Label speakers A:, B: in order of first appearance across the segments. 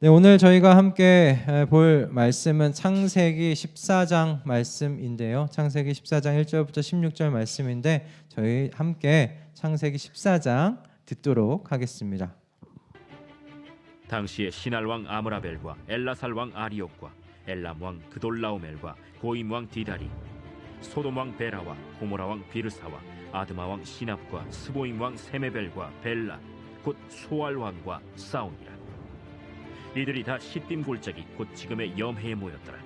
A: 네, 오늘 저희가 함께 볼 말씀은 창세기 14장 말씀인데요. 창세기 14장 1절부터 16절 말씀인데 저희 함께 창세기 14장 듣도록 하겠습니다.
B: 당시에 시날 왕 아므라벨과 엘라살 왕 아리옥과 엘람 왕 그돌라오멜과 고임 왕 디달이 소돔 왕 베라와 고모라 왕 비르사와 아드마 왕 시납과 스보임 왕 세메벨과 벨라 곧 소알 왕과 싸우니라. 이들이 다 시딤 골짜기 곧 지금의 염해에 모였더라.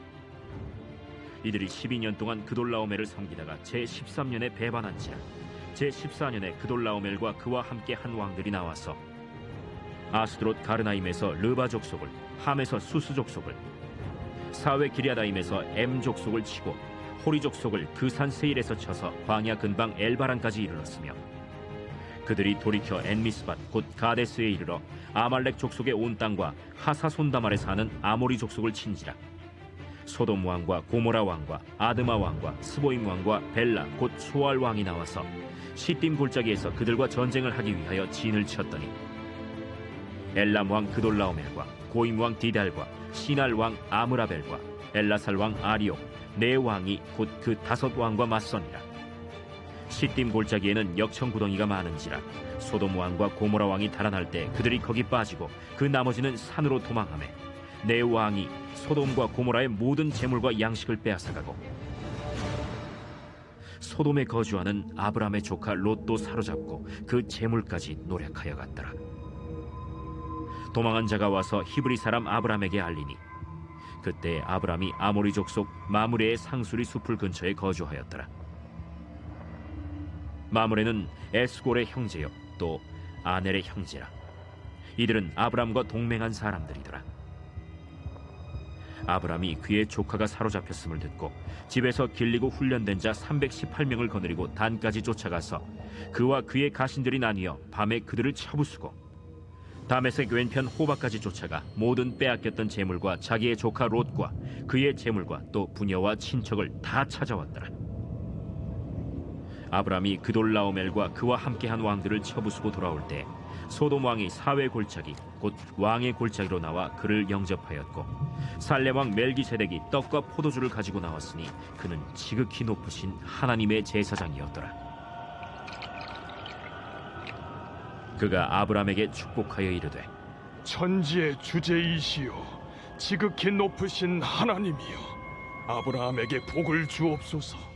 B: 이들이 12년 동안 그돌라오멜을 섬기다가 제13년에 배반한지라. 제14년에 그돌라오멜과 그와 함께 한 왕들이 나와서 아스드롯 가르나임에서 르바 족속을, 함에서 수스 족속을, 사웨 기리아다임에서 엠 족속을 치고 호리 족속을 그 산 세일에서 쳐서 광야 근방 엘바란까지 이르렀으며, 그들이 돌이켜 엔미스밭 곧 가데스에 이르러 아말렉 족속의 온 땅과 하사손다말에 사는 아모리 족속을 친지라. 소돔 왕과 고모라 왕과 아드마 왕과 스보임 왕과 벨라 곧 소알 왕이 나와서 시딤 골짜기에서 그들과 전쟁을 하기 위하여 진을 쳤더니 엘람 왕 그돌라오멜과 고임 왕 디달과 시날 왕 아므라벨과 엘라살 왕 아리옥 네 왕이 곧 그 5 왕과 맞서니라. 시딤 골짜기에는 역청구덩이가 많은지라. 소돔 왕과 고모라 왕이 달아날 때 그들이 거기 빠지고 그 나머지는 산으로 도망하매 네 왕이 소돔과 고모라의 모든 재물과 양식을 빼앗아가고 소돔에 거주하는 아브람의 조카 롯도 사로잡고 그 재물까지 노략하여 갔더라. 도망한 자가 와서 히브리 사람 아브람에게 알리니 그때 아브람이 아모리 족속 마므레의 상수리 숲을 근처에 거주하였더라. 마므레는 에스골의 형제요 또 아넬의 형제라. 이들은 아브람과 동맹한 사람들이더라. 아브람이 그의 조카가 사로잡혔음을 듣고 집에서 길리고 훈련된 자 318명을 거느리고 단까지 쫓아가서 그와 그의 가신들이 나뉘어 밤에 그들을 쳐부수고 다메섹 왼편 호바까지 쫓아가 모든 빼앗겼던 재물과 자기의 조카 롯과 그의 재물과 또 부녀와 친척을 다 찾아왔더라. 아브람이 그돌라오멜과 그와 함께한 왕들을 쳐부수고 돌아올 때 소돔 왕이 사회 골짜기 곧 왕의 골짜기로 나와 그를 영접하였고 살렘 왕 멜기세덱이 떡과 포도주를 가지고 나왔으니 그는 지극히 높으신 하나님의 제사장이었더라. 그가 아브람에게 축복하여 이르되
C: 천지의 주제이시여 지극히 높으신 하나님이여 아브라함에게 복을 주옵소서.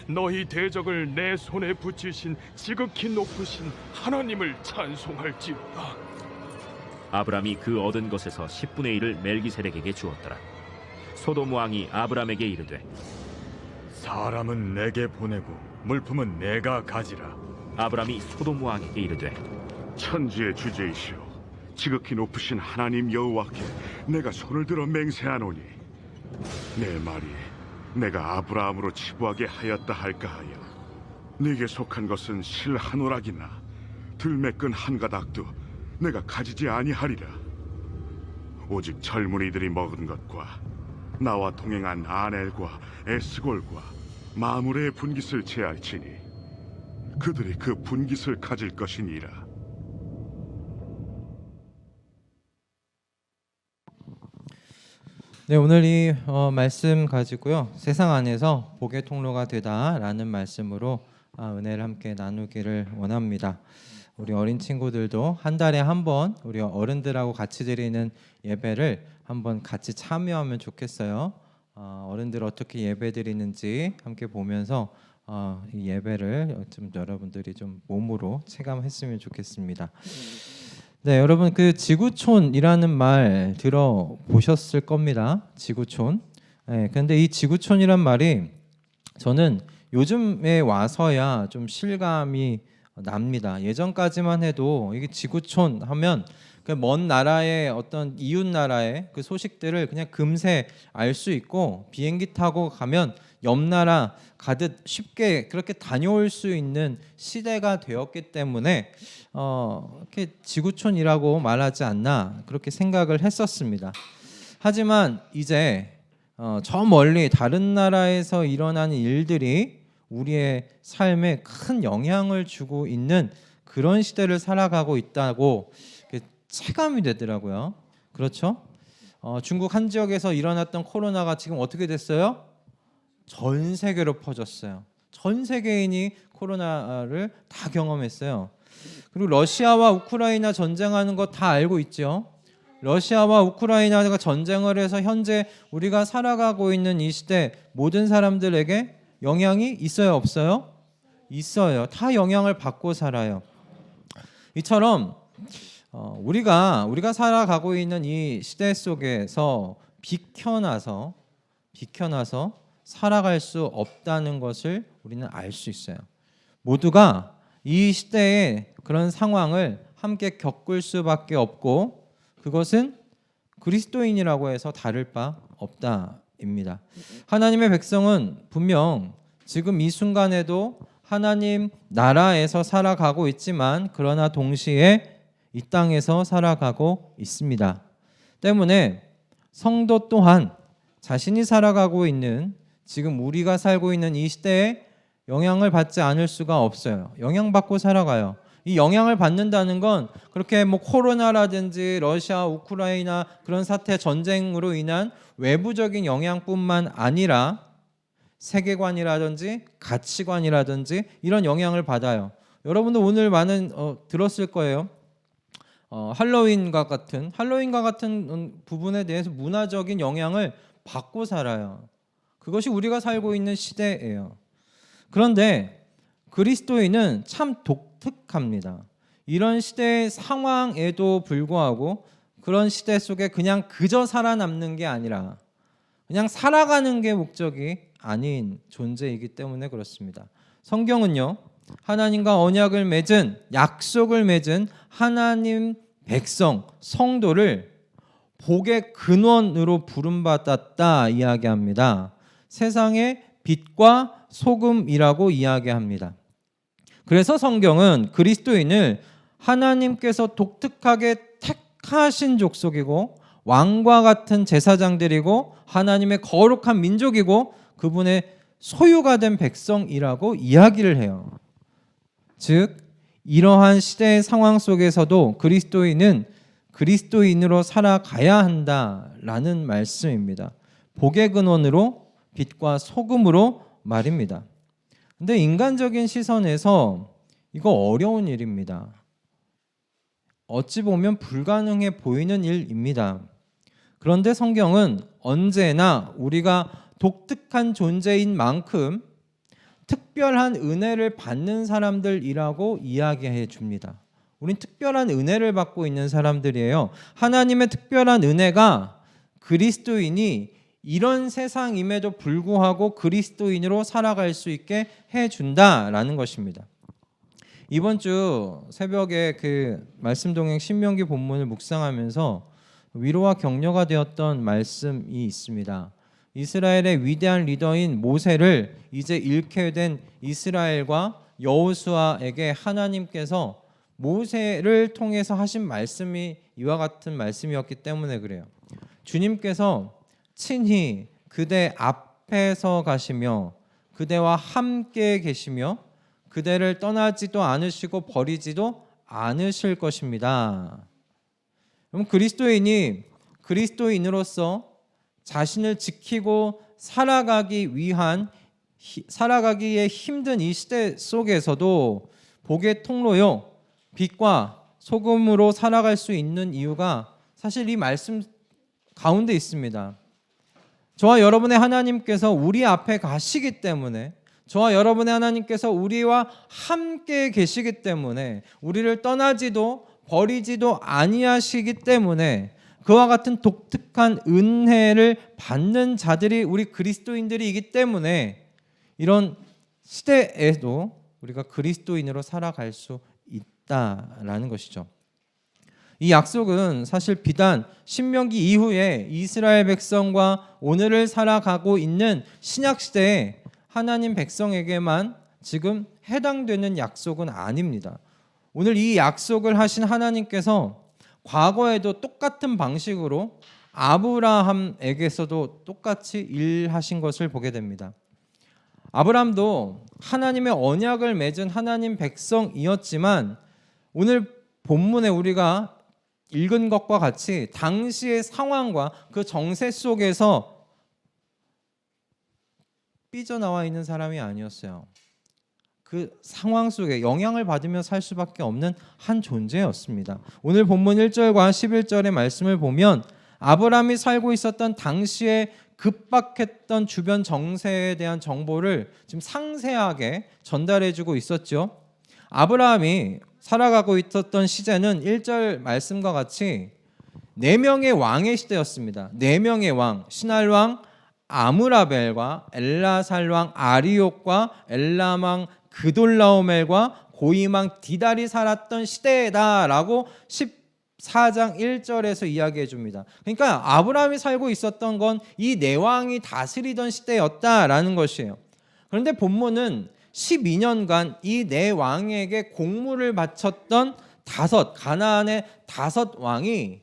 C: 너희 대적을 내 손에 붙이신 지극히 높으신 하나님을 찬송할지어다.
B: 아브람이 그 얻은 것에서 10분의 1을 멜기세덱에게 주었더라. 소돔 왕이 아브람에게 이르되
D: 사람은 내게 보내고 물품은 내가 가지라.
B: 아브람이 소돔 왕에게 이르되
E: 천지의 주제이시여 지극히 높으신 하나님 여호와께 내가 손을 들어 맹세하노니 내 말이 내가 아브라함으로 치부하게 하였다 할까 하여 네게 속한 것은 실 한 오락이나 들매끈 한 가닥도 내가 가지지 아니하리라. 오직 젊은이들이 먹은 것과 나와 동행한 아넬과 에스골과 마므레의 분깃을 제할지니 그들이 그 분깃을 가질 것이니라.
A: 네, 오늘 이 말씀 가지고요. 세상 안에서 복의 통로가 되다라는 말씀으로 은혜를 함께 나누기를 원합니다. 우리 어린 친구들도 한 달에 한 번 우리 어른들하고 같이 드리는 예배를 한번 같이 참여하면 좋겠어요. 어른들 어떻게 예배 드리는지 함께 보면서 이 예배를 좀 여러분들이 좀 몸으로 체감했으면 좋겠습니다. 네, 여러분 그 지구촌이라는 말 들어보셨을 겁니다. 지구촌. 네, 근데 이 지구촌이란 말이 저는 요즘에 와서야 좀 실감이 납니다. 예전까지만 해도 이게 지구촌 하면 그 먼 나라의 어떤 이웃 나라의 그 소식들을 그냥 금세 알 수 있고 비행기 타고 가면 옆 나라 가듯 쉽게 그렇게 다녀올 수 있는 시대가 되었기 때문에 이렇게 지구촌이라고 말하지 않나 그렇게 생각을 했었습니다. 하지만 이제 저 멀리 다른 나라에서 일어나는 일들이 우리의 삶에 큰 영향을 주고 있는 그런 시대를 살아가고 있다고 체감이 되더라고요. 그렇죠? 중국 한 지역에서 일어났던 코로나가 지금 어떻게 됐어요? 전 세계로 퍼졌어요. 전 세계인이 코로나를 다 경험했어요. 그리고 러시아와 우크라이나 전쟁하는 거 다 알고 있죠. 러시아와 우크라이나가 전쟁을 해서 현재 우리가 살아가고 있는 이 시대 모든 사람들에게 영향이 있어요, 없어요? 있어요. 다 영향을 받고 살아요. 이처럼 우리가 살아가고 있는 이 시대 속에서 비켜나서 살아갈 수 없다는 것을 우리는 알 수 있어요. 모두가 이 시대의 그런 상황을 함께 겪을 수밖에 없고 그것은 그리스도인이라고 해서 다를 바 없다입니다. 하나님의 백성은 분명 지금 이 순간에도 하나님 나라에서 살아가고 있지만 그러나 동시에 이 땅에서 살아가고 있습니다. 때문에 성도 또한 자신이 살아가고 있는 지금 우리가 살고 있는 이 시대에 영향을 받지 않을 수가 없어요. 영향받고 살아가요. 이 영향을 받는다는 건 그렇게 뭐 코로나라든지 러시아, 우크라이나 그런 사태 전쟁으로 인한 외부적인 영향뿐만 아니라 세계관이라든지 가치관이라든지 이런 영향을 받아요. 여러분도 오늘 많은 들었을 거예요. 할로윈과 같은 부분에 대해서 문화적인 영향을 받고 살아요. 그것이 우리가 살고 있는 시대예요. 그런데 그리스도인은 참 독특합니다. 이런 시대의 상황에도 불구하고 그런 시대 속에 그냥 그저 살아남는 게 아니라 그냥 살아가는 게 목적이 아닌 존재이기 때문에 그렇습니다. 성경은요, 하나님과 언약을 맺은, 약속을 맺은 하나님 백성, 성도를 복의 근원으로 부름받았다 이야기합니다. 세상의 빛과 소금이라고 이야기합니다. 그래서 성경은 그리스도인을 하나님께서 독특하게 택하신 족속이고 왕과 같은 제사장들이고 하나님의 거룩한 민족이고 그분의 소유가 된 백성이라고 이야기를 해요. 즉 이러한 시대의 상황 속에서도 그리스도인은 그리스도인으로 살아가야 한다라는 말씀입니다. 복의 근원으로 빛과 소금으로 말입니다. 근데 인간적인 시선에서 이거 어려운 일입니다. 어찌 보면 불가능해 보이는 일입니다. 그런데 성경은 언제나 우리가 독특한 존재인 만큼 특별한 은혜를 받는 사람들이라고 이야기해 줍니다. 우린 특별한 은혜를 받고 있는 사람들이에요. 하나님의 특별한 은혜가 그리스도인이 이런 세상임에도 불구하고 그리스도인으로 살아갈 수 있게 해준다라는 것입니다. 이번 주 새벽에 그 말씀동행 신명기 본문을 묵상하면서 위로와 격려가 되었던 말씀이 있습니다. 이스라엘의 위대한 리더인 모세를 이제 잃게 된 이스라엘과 여호수아에게 하나님께서 모세를 통해서 하신 말씀이 이와 같은 말씀이었기 때문에 그래요. 주님께서 친히 그대 앞에서 가시며 그대와 함께 계시며 그대를 떠나지도 않으시고 버리지도 않으실 것입니다. 그럼 그리스도인으로서 자신을 지키고 살아가기에 힘든 이 시대 속에서도 복의 통로요, 빛과 소금으로 살아갈 수 있는 이유가 사실 이 말씀 가운데 있습니다. 저와 여러분의 하나님께서 우리 앞에 가시기 때문에, 저와 여러분의 하나님께서 우리와 함께 계시기 때문에, 우리를 떠나지도 버리지도 아니하시기 때문에 그와 같은 독특한 은혜를 받는 자들이 우리 그리스도인들이기 때문에 이런 시대에도 우리가 그리스도인으로 살아갈 수 있다라는 것이죠. 이 약속은 사실 비단 신명기 이후에 이스라엘 백성과 오늘을 살아가고 있는 신약 시대에 하나님 백성에게만 지금 해당되는 약속은 아닙니다. 오늘 이 약속을 하신 하나님께서 과거에도 똑같은 방식으로 아브라함에게서도 똑같이 일하신 것을 보게 됩니다. 아브라함도 하나님의 언약을 맺은 하나님 백성이었지만 오늘 본문에 우리가 읽은 것과 같이 당시의 상황과 그 정세 속에서 삐져나와 있는 사람이 아니었어요. 그 상황 속에 영향을 받으며 살 수밖에 없는 한 존재였습니다. 오늘 본문 1절과 11절의 말씀을 보면 아브라함이 살고 있었던 당시에 급박했던 주변 정세에 대한 정보를 지금 상세하게 전달해주고 있었죠. 아브라함이 살아가고 있었던 시대는 1절 말씀과 같이 4명의 왕의 시대였습니다. 4명의 왕, 신할 왕 아므라벨과 엘라살 왕 아리옥과 엘람 왕 그돌라오멜과 고임 왕 디달이 살았던 시대다라고 14장 1절에서 이야기해 줍니다. 그러니까 아브라함이 살고 있었던 건 이 4왕이 다스리던 시대였다라는 것이에요. 그런데 본문은 12년간 이 4왕에게 공물을 바쳤던 가나안의 5왕이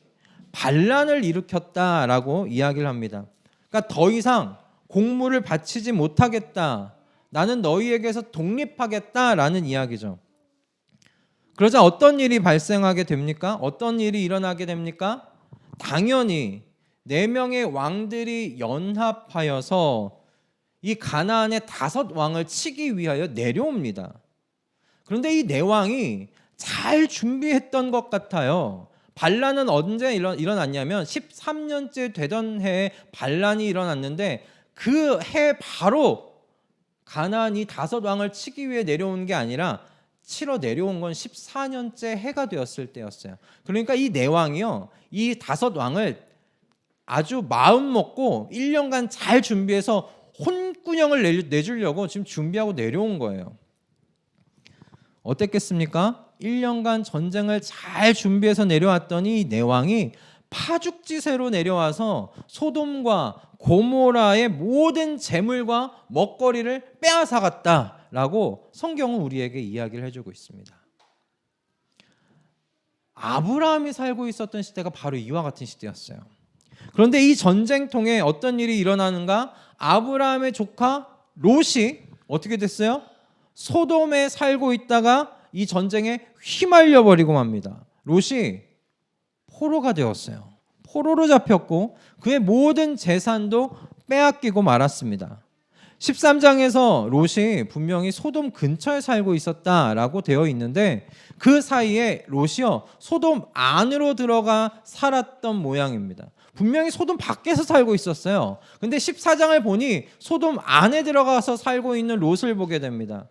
A: 반란을 일으켰다라고 이야기를 합니다. 그러니까 더 이상 공물을 바치지 못하겠다. 나는 너희에게서 독립하겠다라는 이야기죠. 그러자 어떤 일이 발생하게 됩니까? 어떤 일이 일어나게 됩니까? 당연히 4명의 왕들이 연합하여서 이 가나안의 5왕을 치기 위하여 내려옵니다. 그런데 이 4왕이 잘 준비했던 것 같아요. 반란은 언제 일어났냐면 13년째 되던 해에 반란이 일어났는데 그 해 바로 가나안이 5왕을 치기 위해 내려온 게 아니라 치러 내려온 건 14년째 해가 되었을 때였어요. 그러니까 이 4왕이요, 이 5왕을 아주 마음 먹고 1년간 잘 준비해서 혼꾸녕을 내주려고 지금 준비하고 내려온 거예요. 어땠겠습니까? 1년간 전쟁을 잘 준비해서 내려왔더니 이 4왕이 파죽지세로 내려와서 소돔과 고모라의 모든 재물과 먹거리를 빼앗아갔다라고 성경은 우리에게 이야기를 해주고 있습니다. 아브라함이 살고 있었던 시대가 바로 이와 같은 시대였어요. 그런데 이 전쟁통에 어떤 일이 일어나는가? 아브라함의 조카 롯이 어떻게 됐어요? 소돔에 살고 있다가 이 전쟁에 휘말려 버리고 맙니다. 롯이 포로가 되었어요. 포로로 잡혔고 그의 모든 재산도 빼앗기고 말았습니다. 13장에서 롯이 분명히 소돔 근처에 살고 있었다라고 되어 있는데 그 사이에 롯이요 소돔 안으로 들어가 살았던 모양입니다. 분명히 소돔 밖에서 살고 있었어요. 근데 14장을 보니 소돔 안에 들어가서 살고 있는 롯을 보게 됩니다.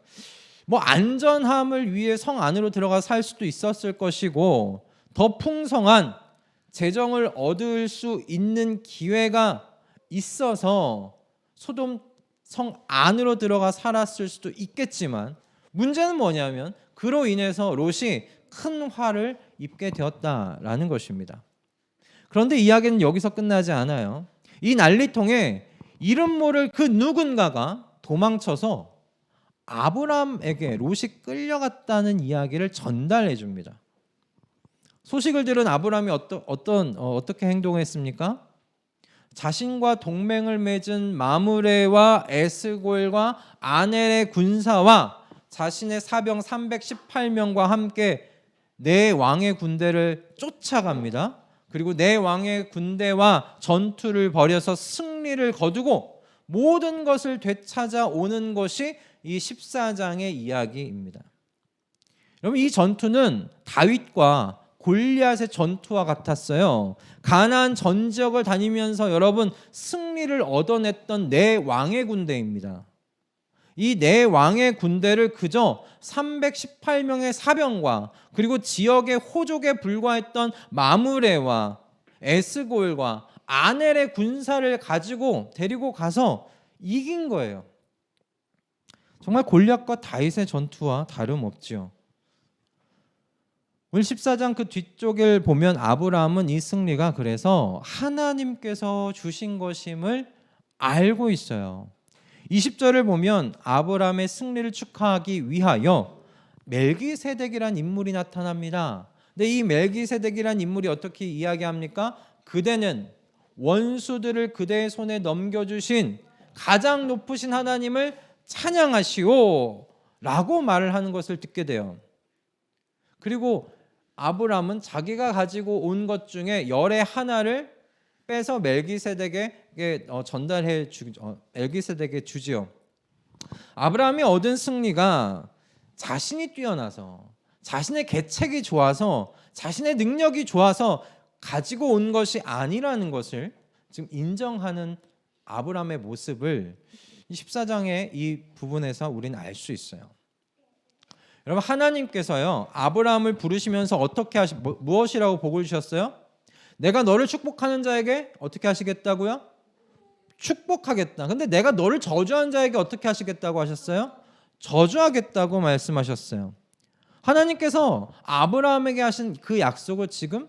A: 뭐 안전함을 위해 성 안으로 들어가 살 수도 있었을 것이고 더 풍성한 재정을 얻을 수 있는 기회가 있어서 소돔 성 안으로 들어가 살았을 수도 있겠지만 문제는 뭐냐면 그로 인해서 롯이 큰 화를 입게 되었다라는 것입니다. 그런데 이야기는 여기서 끝나지 않아요. 이 난리통에 이름 모를 그 누군가가 도망쳐서 아브라함에게 롯이 끌려갔다는 이야기를 전달해 줍니다. 소식을 들은 아브라함이 어떻게 행동했습니까? 자신과 동맹을 맺은 마므레와 에스골과 아넬의 군사와 자신의 사병 318명과 함께 4왕의 군대를 쫓아갑니다. 그리고 4왕의 군대와 전투를 벌여서 승리를 거두고 모든 것을 되찾아오는 것이 이 14장의 이야기입니다. 여러분 이 전투는 다윗과 골리앗의 전투와 같았어요. 가나안 전 지역을 다니면서 여러분 승리를 얻어냈던 4왕의 군대입니다. 이 4왕의 군대를 그저 318명의 사병과 그리고 지역의 호족에 불과했던 마므레와 에스골과 아넬의 군사를 가지고 데리고 가서 이긴 거예요. 정말 골리앗과 다윗의 전투와 다름없지요. 오늘 14장 그 뒤쪽을 보면 아브라함은 이 승리가 그래서 하나님께서 주신 것임을 알고 있어요. 20절을 보면 아브라함의 승리를 축하하기 위하여 멜기세덱이란 인물이 나타납니다. 근데 이 멜기세덱이란 인물이 어떻게 이야기합니까? 그대는 원수들을 그대의 손에 넘겨주신 가장 높으신 하나님을 찬양하시오 라고 말을 하는 것을 듣게 돼요. 그리고 아브람은 자기가 가지고 온 것 중에 열의 하나를 빼서 멜기세덱에게 멜기세덱에 주지요. 아브라함이 얻은 승리가 자신이 뛰어나서, 자신의 계책이 좋아서, 자신의 능력이 좋아서 가지고 온 것이 아니라는 것을 지금 인정하는 아브라함의 모습을 14장의 이 부분에서 우리는 알 수 있어요. 여러분, 하나님께서요 아브라함을 부르시면서 어떻게 무엇이라고 복을 주셨어요? 내가 너를 축복하는 자에게 어떻게 하시겠다고요? 축복하겠다. 근데 내가 너를 저주한 자에게 어떻게 하시겠다고 하셨어요? 저주하겠다고 말씀하셨어요. 하나님께서 아브라함에게 하신 그 약속을 지금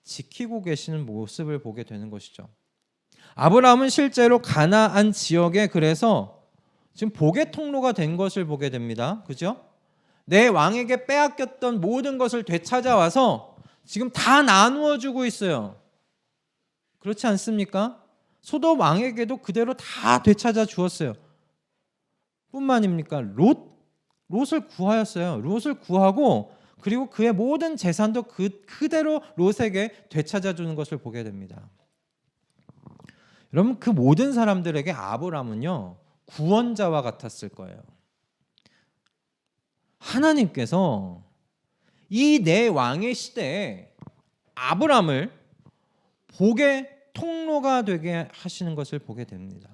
A: 지키고 계시는 모습을 보게 되는 것이죠. 아브라함은 실제로 가나안 지역에 그래서 지금 복의 통로가 된 것을 보게 됩니다. 그죠? 내 왕에게 빼앗겼던 모든 것을 되찾아와서 지금 다 나누어 주고 있어요. 그렇지 않습니까? 소돔 왕에게도 그대로 다 되찾아 주었어요. 뿐만입니까? 롯을 구하였어요. 롯을 구하고 그리고 그의 모든 재산도 그대로 롯에게 되찾아 주는 것을 보게 됩니다. 여러분, 그 모든 사람들에게 아브라함은요 구원자와 같았을 거예요. 하나님께서 이 내 왕의 시대에 아브라함을 복의 통로가 되게 하시는 것을 보게 됩니다.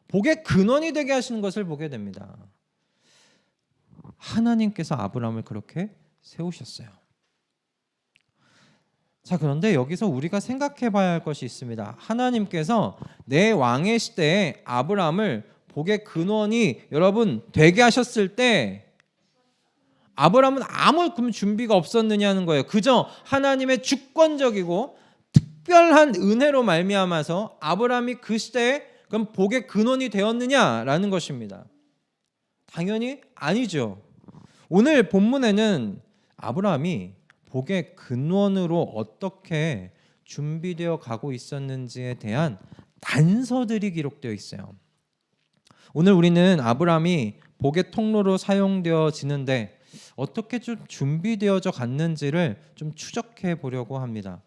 A: 복의 근원이 되게 하시는 것을 보게 됩니다. 하나님께서 아브라함을 그렇게 세우셨어요. 자, 그런데 여기서 우리가 생각해 봐야 할 것이 있습니다. 하나님께서 내 왕의 시대에 아브라함을 복의 근원이 여러분 되게 하셨을 때 아브라함은 아무 준비가 없었느냐는 거예요. 그저 하나님의 주권적이고 특별한 은혜로 말미암아서 아브라함이 그 시대에 그럼 복의 근원이 되었느냐라는 것입니다. 당연히 아니죠. 오늘 본문에는 아브라함이 복의 근원으로 어떻게 준비되어 가고 있었는지에 대한 단서들이 기록되어 있어요. 오늘 우리는 아브라함이 복의 통로로 사용되어지는데 어떻게 좀 준비되어져 갔는지를 좀 추적해 보려고 합니다.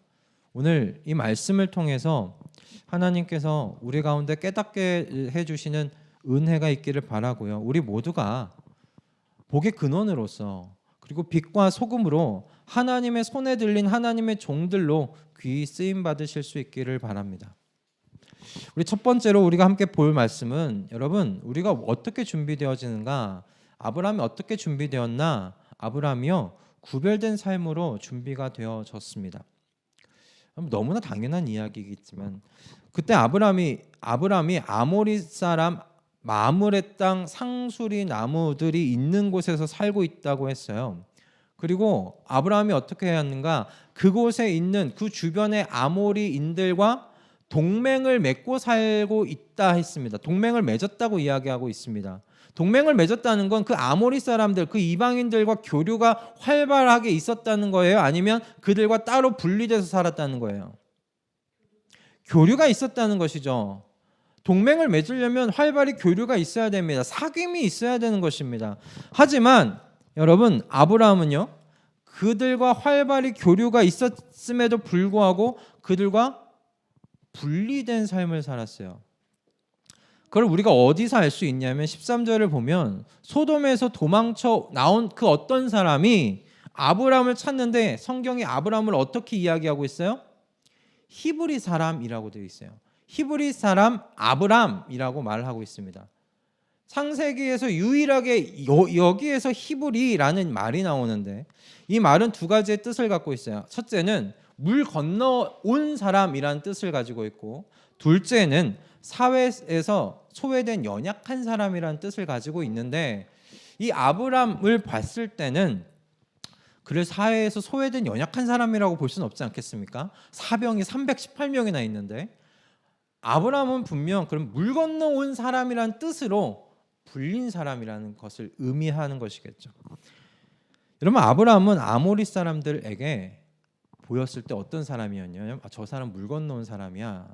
A: 오늘 이 말씀을 통해서 하나님께서 우리 가운데 깨닫게 해주시는 은혜가 있기를 바라고요. 우리 모두가 복의 근원으로서 그리고 빛과 소금으로 하나님의 손에 들린 하나님의 종들로 귀히 쓰임 받으실 수 있기를 바랍니다. 우리 첫 번째로 우리가 함께 볼 말씀은 여러분 우리가 어떻게 준비되어지는가? 아브라함이 어떻게 준비되었나? 아브라함이요 구별된 삶으로 준비가 되어졌습니다. 너무나 당연한 이야기이겠지만 그때 아브라함이 아모리 사람 마므레 땅 상수리 나무들이 있는 곳에서 살고 있다고 했어요. 그리고 아브라함이 어떻게 해야 하는가? 그곳에 있는 그 주변의 아모리인들과 동맹을 맺고 살고 있다 했습니다. 동맹을 맺었다고 이야기하고 있습니다. 동맹을 맺었다는 건 그 아모리 사람들, 그 이방인들과 교류가 활발하게 있었다는 거예요? 아니면 그들과 따로 분리돼서 살았다는 거예요? 교류가 있었다는 것이죠. 동맹을 맺으려면 활발히 교류가 있어야 됩니다. 사귐이 있어야 되는 것입니다. 하지만 여러분 아브라함은요 그들과 활발히 교류가 있었음에도 불구하고 그들과 분리된 삶을 살았어요. 그걸 우리가 어디서 알 수 있냐면 13절을 보면 소돔에서 도망쳐 나온 그 어떤 사람이 아브라함을 찾는데 성경이 아브라함을 어떻게 이야기하고 있어요? 히브리 사람이라고 되어 있어요. 히브리 사람 아브람이라고 말하고 있습니다. 창세기에서 유일하게 여기에서 히브리라는 말이 나오는데 이 말은 두 가지의 뜻을 갖고 있어요. 첫째는 물 건너 온 사람이라는 뜻을 가지고 있고 둘째는 사회에서 소외된 연약한 사람이라는 뜻을 가지고 있는데 이 아브람을 봤을 때는 그를 사회에서 소외된 연약한 사람이라고 볼 수는 없지 않겠습니까? 사병이 318명이나 있는데 아브람은 분명 그럼 물 건너 온 사람이라는 뜻으로 불린 사람이라는 것을 의미하는 것이겠죠. 여러분 아브람은 아모리 사람들에게 보였을 때 어떤 사람이었냐면 저 사람 물 건너 온 사람이야.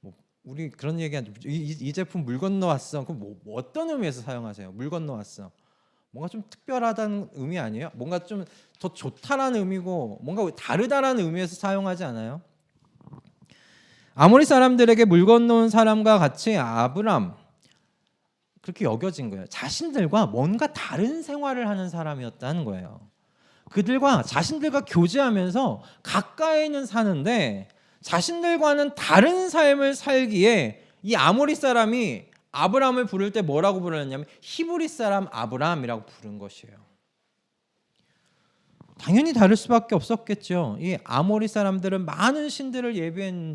A: 뭐 우리 그런 얘기한 이 제품 물 건너 왔어. 그럼 뭐 어떤 의미에서 사용하세요? 물 건너 왔어. 뭔가 좀 특별하다는 의미 아니에요? 뭔가 좀 더 좋다라는 의미고 뭔가 다르다라는 의미에서 사용하지 않아요? 아모리 사람들에게 물 건너온 사람과 같이 아브람 그렇게 여겨진 거예요. 자신들과 뭔가 다른 생활을 하는 사람이었다는 거예요. 그들과 자신들과 교제하면서 가까이는 사는데 자신들과는 다른 삶을 살기에 이 아모리 사람이 아브람을 부를 때 뭐라고 불렀냐면 히브리 사람 아브람이라고 부른 것이에요. 당연히 다를 수밖에 없었겠죠. 이 아모리 사람들은 많은 신들을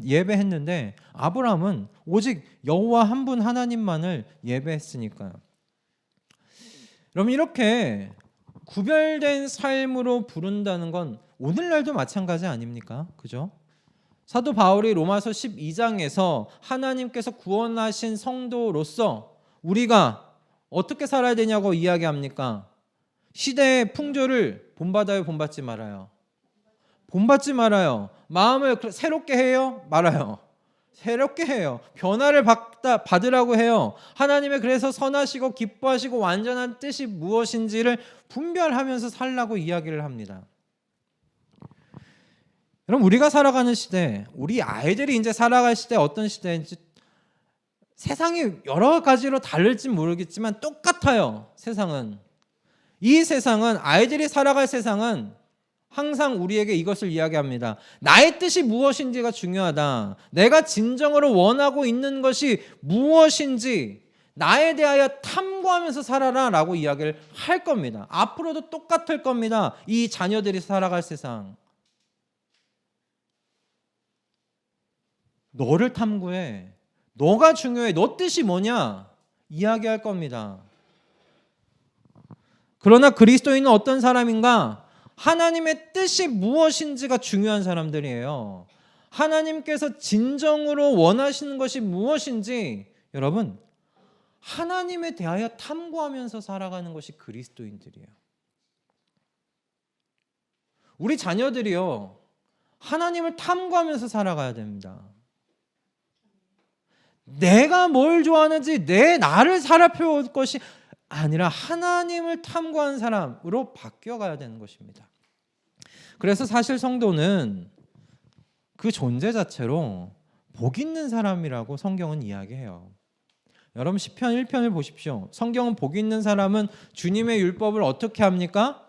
A: 예배했는데 아브람은 오직 여호와 한 분 하나님만을 예배했으니까요. 그럼 이렇게 구별된 삶으로 부른다는 건 오늘날도 마찬가지 아닙니까? 그죠? 사도 바울이 로마서 12장에서 하나님께서 구원하신 성도로서 우리가 어떻게 살아야 되냐고 이야기합니까? 시대의 풍조를 본받아요, 본받지 말아요? 본받지 말아요. 마음을 새롭게 해요? 말아요. 새롭게 해요. 변화를 받으라고 해요. 하나님의 그래서 선하시고 기뻐하시고 완전한 뜻이 무엇인지를 분별하면서 살라고 이야기를 합니다. 그럼 우리가 살아가는 시대, 우리 아이들이 이제 살아갈 시대 어떤 시대인지 세상이 여러 가지로 다를지 모르겠지만 똑같아요. 세상은. 이 세상은 아이들이 살아갈 세상은 항상 우리에게 이것을 이야기합니다. 나의 뜻이 무엇인지가 중요하다. 내가 진정으로 원하고 있는 것이 무엇인지 나에 대하여 탐구하면서 살아라 라고 이야기를 할 겁니다. 앞으로도 똑같을 겁니다. 이 자녀들이 살아갈 세상. 너를 탐구해. 너가 중요해. 너 뜻이 뭐냐? 이야기할 겁니다. 그러나 그리스도인은 어떤 사람인가? 하나님의 뜻이 무엇인지가 중요한 사람들이에요. 하나님께서 진정으로 원하시는 것이 무엇인지 여러분 하나님에 대하여 탐구하면서 살아가는 것이 그리스도인들이에요. 우리 자녀들이요 하나님을 탐구하면서 살아가야 됩니다. 내가 뭘 좋아하는지 나를 살펴볼 것이 아니라 하나님을 탐구하는 사람으로 바뀌어가야 되는 것입니다. 그래서 사실 성도는 그 존재 자체로 복 있는 사람이라고 성경은 이야기해요. 여러분 시편 1편을 보십시오. 성경은 복 있는 사람은 주님의 율법을 어떻게 합니까?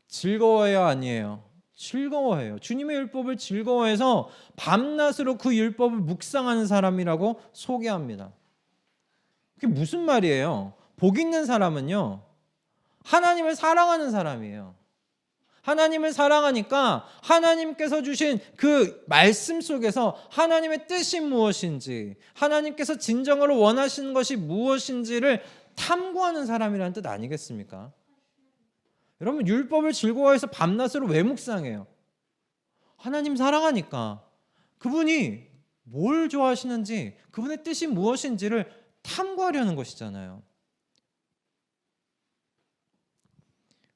A: 즐거워해요, 아니에요? 즐거워해요. 주님의 율법을 즐거워해서 밤낮으로 그 율법을 묵상하는 사람이라고 소개합니다. 그게 무슨 말이에요? 복 있는 사람은요 하나님을 사랑하는 사람이에요. 하나님을 사랑하니까 하나님께서 주신 그 말씀 속에서 하나님의 뜻이 무엇인지 하나님께서 진정으로 원하시는 것이 무엇인지를 탐구하는 사람이라는 뜻 아니겠습니까? 여러분 율법을 즐거워해서 밤낮으로 왜 묵상해요? 하나님 사랑하니까 그분이 뭘 좋아하시는지 그분의 뜻이 무엇인지를 탐구하려는 것이잖아요.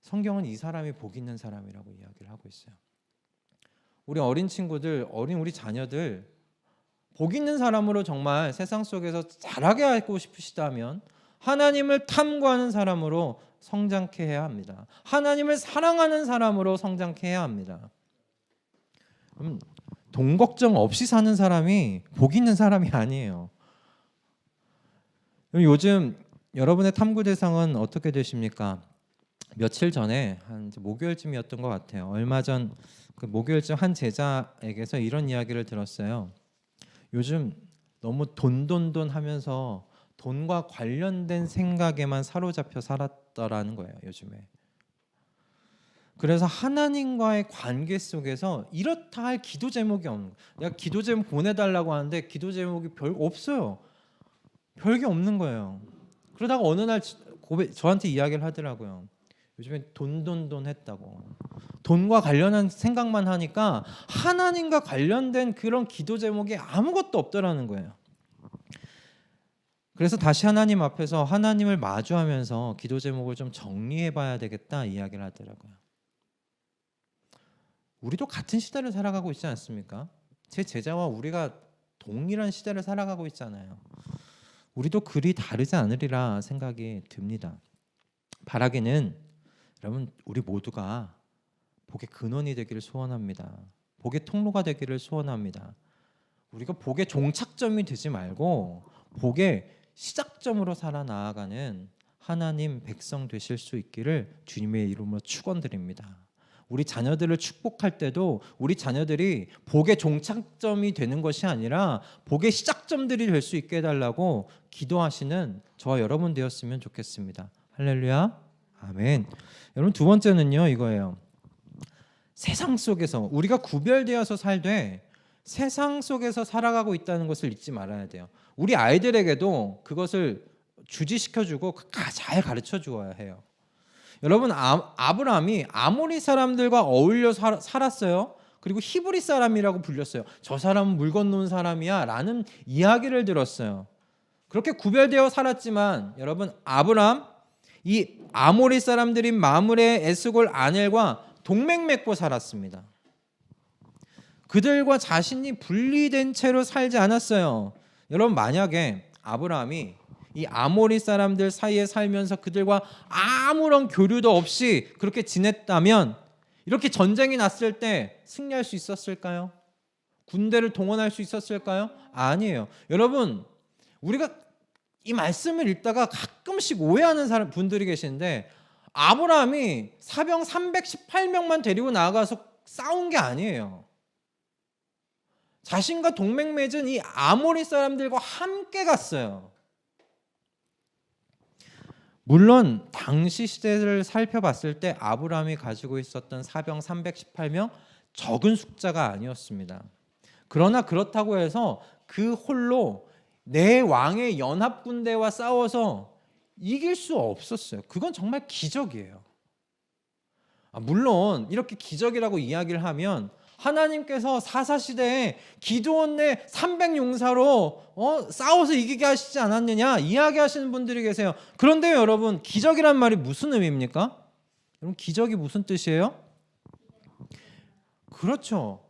A: 성경은 이 사람이 복 있는 사람이라고 이야기를 하고 있어요. 우리 어린 친구들, 우리 자녀들 복 있는 사람으로 정말 세상 속에서 자라게 하고 싶으시다면 하나님을 탐구하는 사람으로 성장케 해야 합니다. 하나님을 사랑하는 사람으로 성장케 해야 합니다. 돈 걱정 없이 사는 사람이 복 있는 사람이 아니에요. 요즘 여러분의 탐구 대상은 어떻게 되십니까? 며칠 전에 한 목요일쯤이었던 것 같아요. 얼마 전 그 목요일쯤 한 제자에게서 이런 이야기를 들었어요. 요즘 너무 돈 하면서 돈과 관련된 생각에만 사로잡혀 살았더라는 거예요. 요즘에. 그래서 하나님과의 관계 속에서 이렇다 할 기도 제목이 없는 거예요. 내가 기도 제목 보내달라고 하는데 기도 제목이 별거 없어요. 별게 없는 거예요. 그러다가 어느 날 저한테 이야기를 하더라고요. 요즘에 돈 했다고. 돈과 관련한 생각만 하니까 하나님과 관련된 그런 기도 제목이 아무것도 없더라는 거예요. 그래서 다시 하나님 앞에서 하나님을 마주하면서 기도 제목을 좀 정리해 봐야 되겠다 이야기를 하더라고요. 우리도 같은 시대를 살아가고 있지 않습니까? 제 제자와 우리가 동일한 시대를 살아가고 있잖아요. 우리도 그리 다르지 않으리라 생각이 듭니다. 바라기는 여러분 우리 모두가 복의 근원이 되기를 소원합니다. 복의 통로가 되기를 소원합니다. 우리가 복의 종착점이 되지 말고 복의 시작점으로 살아 나아가는 하나님 백성 되실 수 있기를 주님의 이름으로 축원드립니다. 우리 자녀들을 축복할 때도 우리 자녀들이 복의 종착점이 되는 것이 아니라 복의 시작점들이 될 수 있게 해달라고 기도하시는 저와 여러분 되었으면 좋겠습니다. 할렐루야, 아멘. 여러분 두 번째는요 이거예요. 세상 속에서 우리가 구별되어서 살되 세상 속에서 살아가고 있다는 것을 잊지 말아야 돼요. 우리 아이들에게도 그것을 주지시켜주고 잘 가르쳐 주어야 해요. 여러분 아브라함이 아모리 사람들과 어울려 살았어요. 그리고 히브리 사람이라고 불렸어요. 저 사람은 물 건너온 사람이야 라는 이야기를 들었어요. 그렇게 구별되어 살았지만 여러분 아브라함 이 아모리 사람들인 마므레, 에스골, 아넬과 동맹 맺고 살았습니다. 그들과 자신이 분리된 채로 살지 않았어요. 여러분 만약에 아브라함이 이 아모리 사람들 사이에 살면서 그들과 아무런 교류도 없이 그렇게 지냈다면 이렇게 전쟁이 났을 때 승리할 수 있었을까요? 군대를 동원할 수 있었을까요? 아니에요. 여러분 우리가 이 말씀을 읽다가 가끔씩 오해하는 분들이 계시는데 아브라함이 사병 318명만 데리고 나가서 싸운 게 아니에요. 자신과 동맹 맺은 이 아모리 사람들과 함께 갔어요. 물론 당시 시대를 살펴봤을 때 아브라함이 가지고 있었던 사병 318명 적은 숫자가 아니었습니다. 그러나 그렇다고 해서 그 홀로 내 왕의 연합군대와 싸워서 이길 수 없었어요. 그건 정말 기적이에요. 물론 이렇게 기적이라고 이야기를 하면 하나님께서 사사시대에 기드온 내 300용사로 싸워서 이기게 하시지 않았느냐 이야기하시는 분들이 계세요. 그런데 여러분 기적이란 말이 무슨 의미입니까? 여러분 기적이 무슨 뜻이에요? 그렇죠.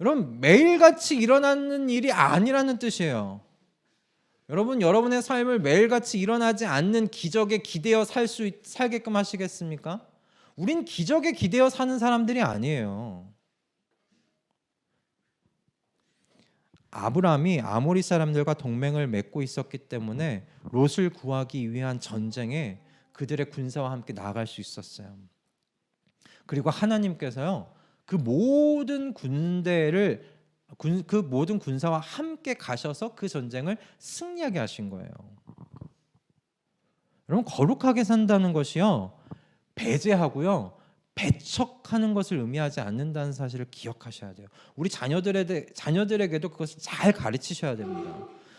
A: 여러분 매일같이 일어나는 일이 아니라는 뜻이에요. 여러분 여러분의 삶을 매일같이 일어나지 않는 기적에 기대어 살게끔 하시겠습니까? 우린 기적에 기대어 사는 사람들이 아니에요. 아브라함이 아모리 사람들과 동맹을 맺고 있었기 때문에 롯을 구하기 위한 전쟁에 그들의 군사와 함께 나아갈 수 있었어요. 그리고 하나님께서요 그 모든 군사와 함께 가셔서 그 전쟁을 승리하게 하신 거예요. 여러분 거룩하게 산다는 것이요 배제하고요 배척하는 것을 의미하지 않는다는 사실을 기억하셔야 돼요. 우리 자녀들에게도 그것을 잘 가르치셔야 됩니다.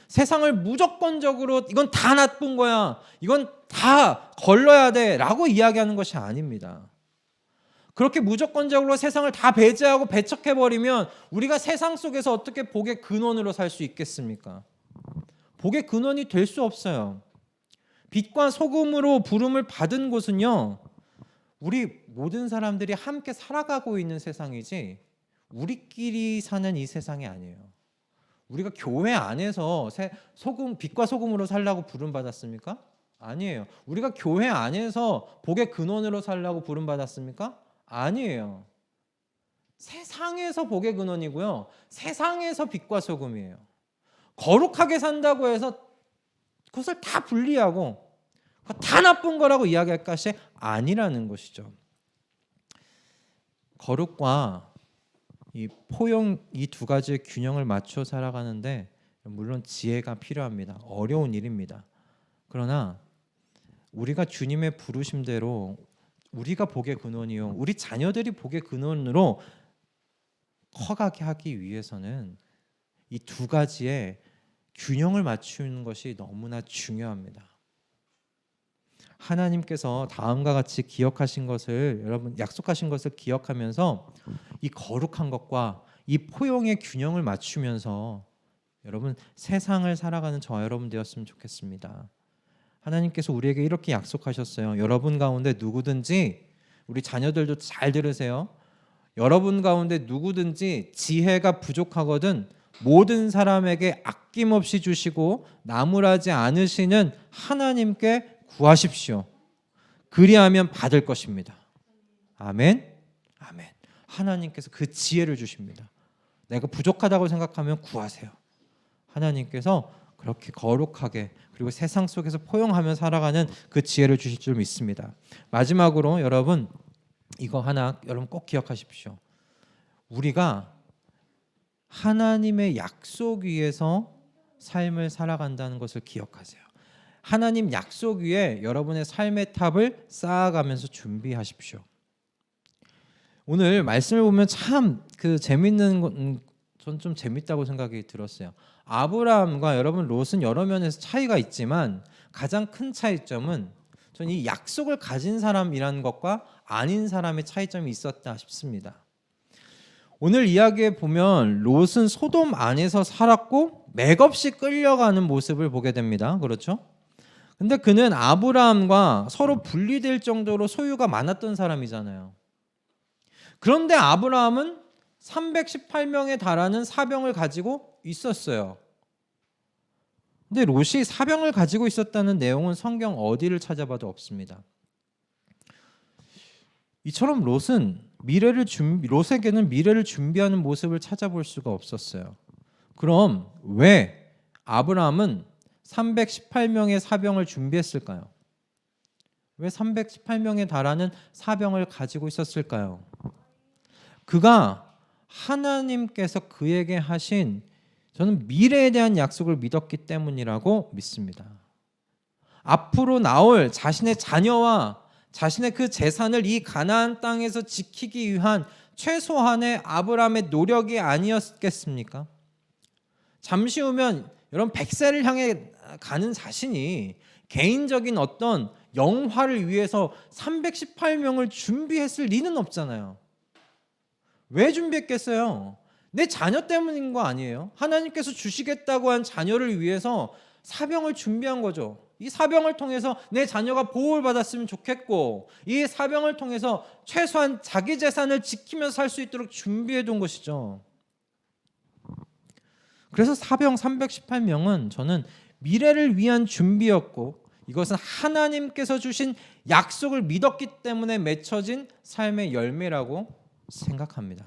A: 세상을 무조건적으로 이건 다 나쁜 거야, 이건 다 걸러야 돼 라고 이야기하는 것이 아닙니다. 그렇게 무조건적으로 세상을 다 배제하고 배척해버리면 우리가 세상 속에서 어떻게 복의 근원으로 살 수 있겠습니까? 복의 근원이 될 수 없어요. 빛과 소금으로 부름을 받은 곳은요 우리 모든 사람들이 함께 살아가고 있는 세상이지 우리끼리 사는 이 세상이 아니에요. 우리가 교회 안에서 빛과 소금으로 살라고 부름받았습니까? 아니에요. 우리가 교회 안에서 복의 근원으로 살라고 부름받았습니까? 아니에요. 세상에서 복의 근원이고요. 세상에서 빛과 소금이에요. 거룩하게 산다고 해서 그것을 다 분리하고 다 나쁜 거라고 이야기할 것이 아니라는 것이죠. 거룩과 이 포용 이 두 가지의 균형을 맞춰 살아가는데 물론 지혜가 필요합니다. 어려운 일입니다. 그러나 우리가 주님의 부르심대로 우리가 복의 근원이요 우리 자녀들이 복의 근원으로 커가게 하기 위해서는 이 두 가지의 균형을 맞추는 것이 너무나 중요합니다. 하나님께서 다음과 같이 기억하신 것을 여러분 약속하신 것을 기억하면서 이 거룩한 것과 이 포용의 균형을 맞추면서 여러분 세상을 살아가는 저와 여러분 되었으면 좋겠습니다. 하나님께서 우리에게 이렇게 약속하셨어요. 여러분 가운데 누구든지 우리 자녀들도 잘 들으세요. 여러분 가운데 누구든지 지혜가 부족하거든 모든 사람에게 아낌없이 주시고 나무라지 않으시는 하나님께 구하십시오. 그리하면 받을 것입니다. 아멘. 아멘. 하나님께서 그 지혜를 주십니다. 내가 부족하다고 생각하면 구하세요. 하나님께서 그렇게 거룩하게 그리고 세상 속에서 포용하며 살아가는 그 지혜를 주실 줄 믿습니다. 마지막으로 여러분 이거 하나 여러분 꼭 기억하십시오. 우리가 하나님의 약속 위에서 삶을 살아간다는 것을 기억하세요. 하나님 약속 위에 여러분의 삶의 탑을 쌓아가면서 준비하십시오. 오늘 말씀을 보면 참 재밌는 전 좀 재밌다고 생각이 들었어요. 아브라함과 여러분 롯은 여러 면에서 차이가 있지만 가장 큰 차이점은 저는 이 약속을 가진 사람이라는 것과 아닌 사람의 차이점이 있었다 싶습니다. 오늘 이야기에 보면 롯은 소돔 안에서 살았고 맥없이 끌려가는 모습을 보게 됩니다. 그렇죠? 근데 그는 아브라함과 서로 분리될 정도로 소유가 많았던 사람이잖아요. 그런데 아브라함은 318명에 달하는 사병을 가지고 있었어요. 근데 롯이 사병을 가지고 있었다는 내용은 성경 어디를 찾아봐도 없습니다. 이처럼 롯에게는 미래를 준비하는 모습을 찾아볼 수가 없었어요. 그럼 왜 아브라함은 318명의 사병을 준비했을까요? 왜 318명에 달하는 사병을 가지고 있었을까요? 그가 하나님께서 그에게 하신 저는 미래에 대한 약속을 믿었기 때문이라고 믿습니다. 앞으로 나올 자신의 자녀와 자신의 그 재산을 이 가나안 땅에서 지키기 위한 최소한의 아브라함의 노력이 아니었겠습니까? 잠시 후면 여러분 100세를 향해 가는 자신이 개인적인 어떤 영화를 위해서 318명을 준비했을 리는 없잖아요. 왜 준비했겠어요? 내 자녀 때문인 거 아니에요? 하나님께서 주시겠다고 한 자녀를 위해서 사병을 준비한 거죠. 이 사병을 통해서 내 자녀가 보호를 받았으면 좋겠고 이 사병을 통해서 최소한 자기 재산을 지키면서 살 수 있도록 준비해 둔 것이죠. 그래서 사병 318명은 저는 미래를 위한 준비였고 이것은 하나님께서 주신 약속을 믿었기 때문에 맺혀진 삶의 열매라고 생각합니다.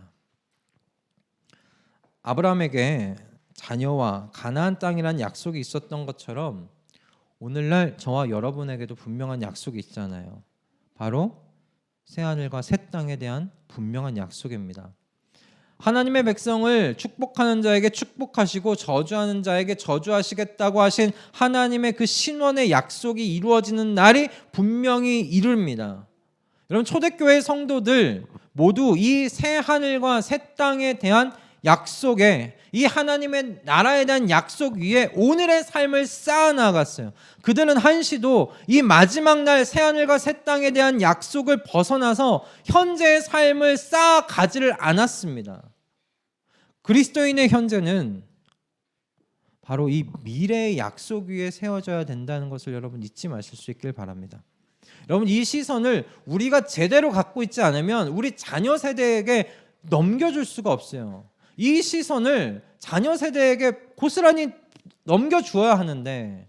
A: 아브라함에게 자녀와 가나안 땅이라는 약속이 있었던 것처럼 오늘날 저와 여러분에게도 분명한 약속이 있잖아요. 바로 새하늘과 새 땅에 대한 분명한 약속입니다. 하나님의 백성을 축복하는 자에게 축복하시고 저주하는 자에게 저주하시겠다고 하신 하나님의 그 신원의 약속이 이루어지는 날이 분명히 이릅니다. 여러분 초대교회 성도들 모두 이 새 하늘과 새 땅에 대한 약속에 이 하나님의 나라에 대한 약속 위에 오늘의 삶을 쌓아나갔어요. 그들은 한시도 이 마지막 날 새 하늘과 새 땅에 대한 약속을 벗어나서 현재의 삶을 쌓아가지를 않았습니다. 그리스도인의 현재는 바로 이 미래의 약속 위에 세워져야 된다는 것을 여러분 잊지 마실 수 있길 바랍니다. 여러분 이 시선을 우리가 제대로 갖고 있지 않으면 우리 자녀 세대에게 넘겨줄 수가 없어요. 이 시선을 자녀 세대에게 고스란히 넘겨주어야 하는데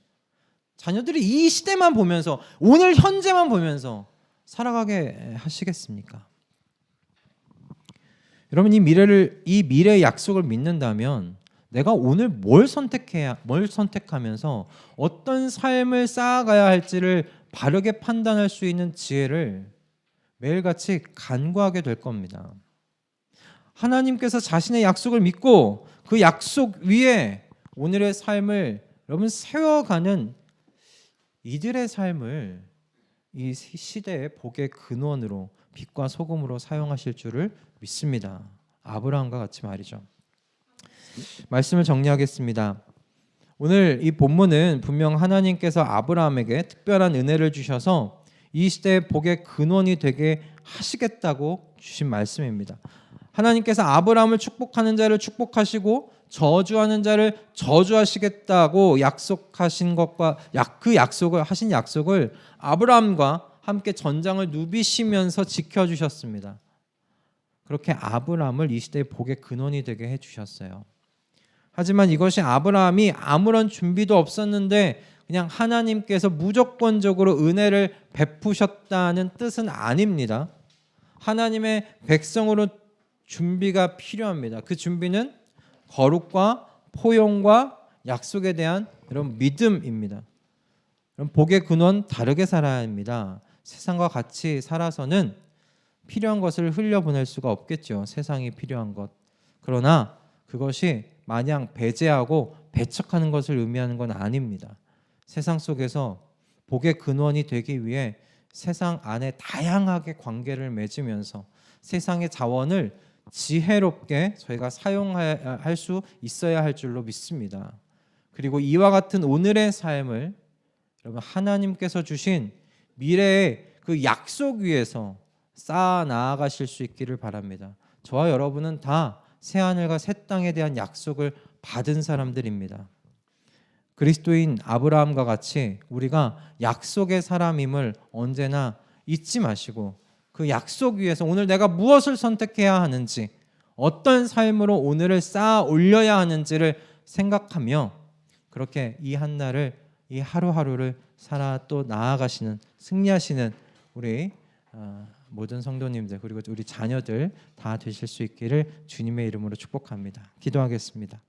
A: 자녀들이 이 시대만 보면서 오늘 현재만 보면서 살아가게 하시겠습니까? 여러분 이 미래의 약속을 믿는다면 내가 오늘 뭘 선택하면서 어떤 삶을 쌓아가야 할지를 바르게 판단할 수 있는 지혜를 매일같이 간구하게 될 겁니다. 하나님께서 자신의 약속을 믿고 그 약속 위에 오늘의 삶을 여러분 세워가는 이들의 삶을 이 시대의 복의 근원으로 빛과 소금으로 사용하실 줄을 믿습니다. 아브라함과 같이 말이죠. 말씀을 정리하겠습니다. 오늘 이 본문은 분명 하나님께서 아브라함에게 특별한 은혜를 주셔서 이 시대의 복의 근원이 되게 하시겠다고 주신 말씀입니다. 하나님께서 아브라함을 축복하는 자를 축복하시고 저주하는 자를 저주하시겠다고 약속하신 것과 그 약속을 하신 약속을 아브라함과 함께 전장을 누비시면서 지켜주셨습니다. 그렇게 아브라함을 이 시대의 복의 근원이 되게 해주셨어요. 하지만 이것이 아브라함이 아무런 준비도 없었는데 그냥 하나님께서 무조건적으로 은혜를 베푸셨다는 뜻은 아닙니다. 하나님의 백성으로 준비가 필요합니다. 그 준비는 거룩과 포용과 약속에 대한 이런 믿음입니다. 그럼 복의 근원 다르게 살아야 합니다. 세상과 같이 살아서는 필요한 것을 흘려보낼 수가 없겠죠. 세상이 필요한 것. 그러나 그것이 마냥 배제하고 배척하는 것을 의미하는 건 아닙니다. 세상 속에서 복의 근원이 되기 위해 세상 안에 다양하게 관계를 맺으면서 세상의 자원을 지혜롭게 저희가 사용할 수 있어야 할 줄로 믿습니다. 그리고 이와 같은 오늘의 삶을 여러분 하나님께서 주신 미래의 그 약속 위에서 쌓아 나아가실 수 있기를 바랍니다. 저와 여러분은 다 새하늘과 새 땅에 대한 약속을 받은 사람들입니다. 그리스도인 아브라함과 같이 우리가 약속의 사람임을 언제나 잊지 마시고 그 약속 위에서 오늘 내가 무엇을 선택해야 하는지 어떤 삶으로 오늘을 쌓아 올려야 하는지를 생각하며 그렇게 이 한날을 이 하루하루를 살아 또 나아가시는 승리하시는 우리 모든 성도님들 그리고 우리 자녀들 다 되실 수 있기를 주님의 이름으로 축복합니다. 기도하겠습니다.